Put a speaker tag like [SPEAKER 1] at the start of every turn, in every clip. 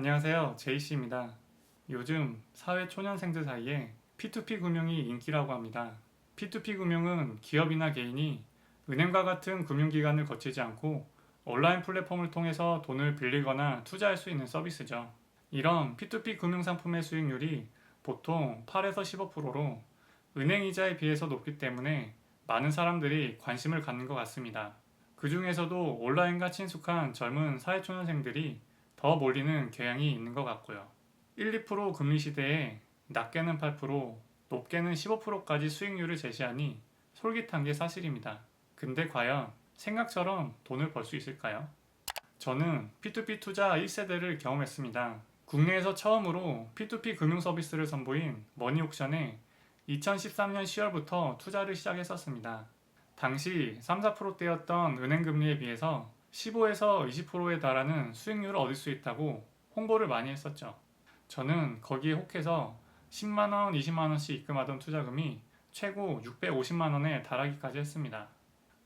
[SPEAKER 1] 안녕하세요. 제이씨입니다. 요즘 사회 초년생들 사이에 P2P 금융이 인기라고 합니다. P2P 금융은 기업이나 개인이 은행과 같은 금융기관을 거치지 않고 온라인 플랫폼을 통해서 돈을 빌리거나 투자할 수 있는 서비스죠. 이런 P2P 금융 상품의 수익률이 보통 8에서 15%로 은행 이자에 비해서 높기 때문에 많은 사람들이 관심을 갖는 것 같습니다. 그 중에서도 온라인과 친숙한 젊은 사회초년생들이 더 몰리는 경향이 있는 것 같고요. 1, 2% 금리 시대에 낮게는 8%, 높게는 15%까지 수익률을 제시하니 솔깃한 게 사실입니다. 근데 과연 생각처럼 돈을 벌 수 있을까요? 저는 P2P 투자 1세대를 경험했습니다. 국내에서 처음으로 P2P 금융 서비스를 선보인 머니옥션에 2013년 10월부터 투자를 시작했었습니다. 당시 3, 4%대였던 은행 금리에 비해서 15에서 20%에 달하는 수익률을 얻을 수 있다고 홍보를 많이 했었죠. 저는 거기에 혹해서 10만원, 20만원씩 입금하던 투자금이 최고 650만원에 달하기까지 했습니다.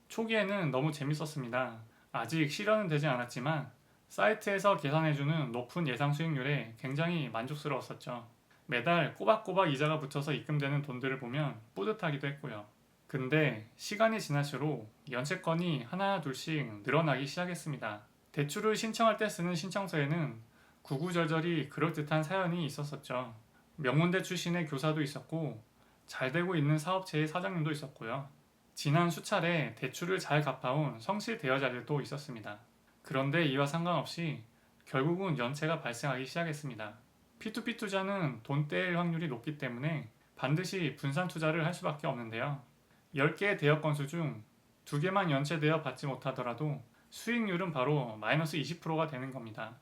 [SPEAKER 1] 초기에는 너무 재밌었습니다. 아직 실현은 되지 않았지만 사이트에서 계산해주는 높은 예상 수익률에 굉장히 만족스러웠었죠. 매달 꼬박꼬박 이자가 붙어서 입금되는 돈들을 보면 뿌듯하기도 했고요. 근데 시간이 지날수록 연체건이 하나 둘씩 늘어나기 시작했습니다. 대출을 신청할 때 쓰는 신청서에는 구구절절히 그럴듯한 사연이 있었었죠. 명문대 출신의 교사도 있었고 잘 되고 있는 사업체의 사장님도 있었고요. 지난 수차례 대출을 잘 갚아온 성실 대여자들도 있었습니다. 그런데 이와 상관없이 결국은 연체가 발생하기 시작했습니다. P2P 투자는 돈 떼일 확률이 높기 때문에 반드시 분산 투자를 할 수밖에 없는데요. 10개의 대여 건수 중 2개만 연체되어 받지 못하더라도 수익률은 바로 마이너스 20%가 되는 겁니다.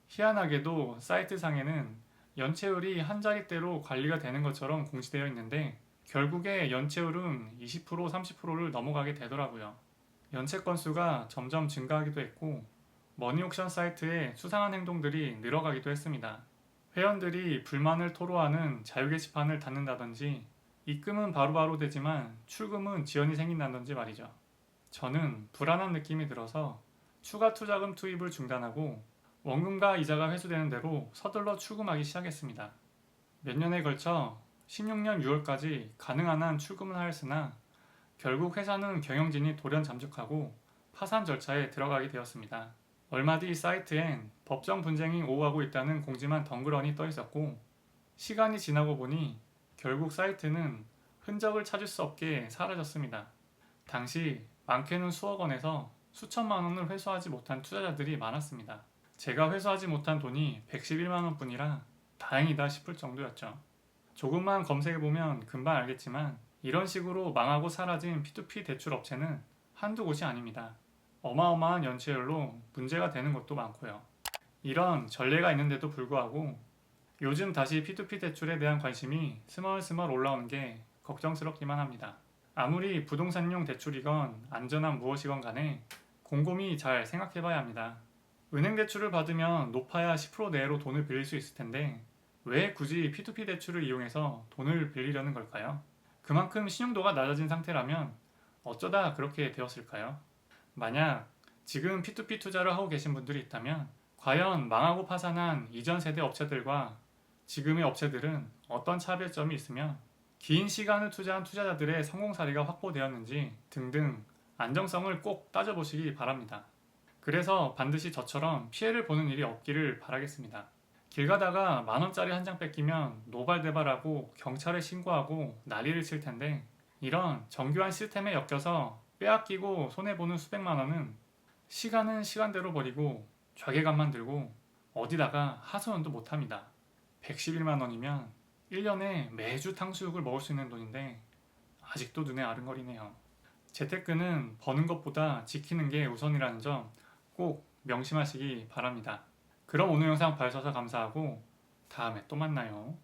[SPEAKER 1] 희한하게도 사이트상에는 연체율이 한 자릿대로 관리가 되는 것처럼 공시되어 있는데 결국에 연체율은 20%, 30%를 넘어가게 되더라고요. 연체 건수가 점점 증가하기도 했고 머니옥션 사이트에 수상한 행동들이 늘어가기도 했습니다. 회원들이 불만을 토로하는 자유 게시판을 닫는다든지 입금은 바로바로 되지만 출금은 지연이 생긴다든지 말이죠. 저는 불안한 느낌이 들어서 추가 투자금 투입을 중단하고 원금과 이자가 회수되는 대로 서둘러 출금하기 시작했습니다. 몇 년에 걸쳐 16년 6월까지 가능한 한 출금을 하였으나 결국 회사는 경영진이 돌연 잠적하고 파산 절차에 들어가게 되었습니다. 얼마 뒤 사이트엔 법정 분쟁이 오가고 있다는 공지만 덩그러니 떠 있었고 시간이 지나고 보니 결국 사이트는 흔적을 찾을 수 없게 사라졌습니다. 당시 많게는 수억 원에서 수천만 원을 회수하지 못한 투자자들이 많았습니다. 제가 회수하지 못한 돈이 111만 원 뿐이라 다행이다 싶을 정도였죠. 조금만 검색해보면 금방 알겠지만 이런 식으로 망하고 사라진 P2P 대출 업체는 한두 곳이 아닙니다. 어마어마한 연체율로 문제가 되는 것도 많고요. 이런 전례가 있는데도 불구하고 요즘 다시 P2P 대출에 대한 관심이 스멀스멀 올라오는 게 걱정스럽기만 합니다. 아무리 부동산용 대출이건 안전한 무엇이건 간에 곰곰이 잘 생각해봐야 합니다. 은행 대출을 받으면 높아야 10% 내로 돈을 빌릴 수 있을 텐데 왜 굳이 P2P 대출을 이용해서 돈을 빌리려는 걸까요? 그만큼 신용도가 낮아진 상태라면 어쩌다 그렇게 되었을까요? 만약 지금 P2P 투자를 하고 계신 분들이 있다면 과연 망하고 파산한 이전 세대 업체들과 지금의 업체들은 어떤 차별점이 있으며 긴 시간을 투자한 투자자들의 성공 사례가 확보되었는지 등등 안정성을 꼭 따져보시기 바랍니다. 그래서 반드시 저처럼 피해를 보는 일이 없기를 바라겠습니다. 길 가다가 만원짜리 한 장 뺏기면 노발대발하고 경찰에 신고하고 난리를 칠 텐데 이런 정교한 시스템에 엮여서 빼앗기고 손해보는 수백만 원은 시간은 시간대로 버리고 좌계감만 들고 어디다가 하소연도 못합니다. 111만 원이면 1년에 매주 탕수육을 먹을 수 있는 돈인데 아직도 눈에 아른거리네요. 재테크는 버는 것보다 지키는 게 우선이라는 점 꼭 명심하시기 바랍니다. 그럼 오늘 영상 봐주셔서 감사하고 다음에 또 만나요.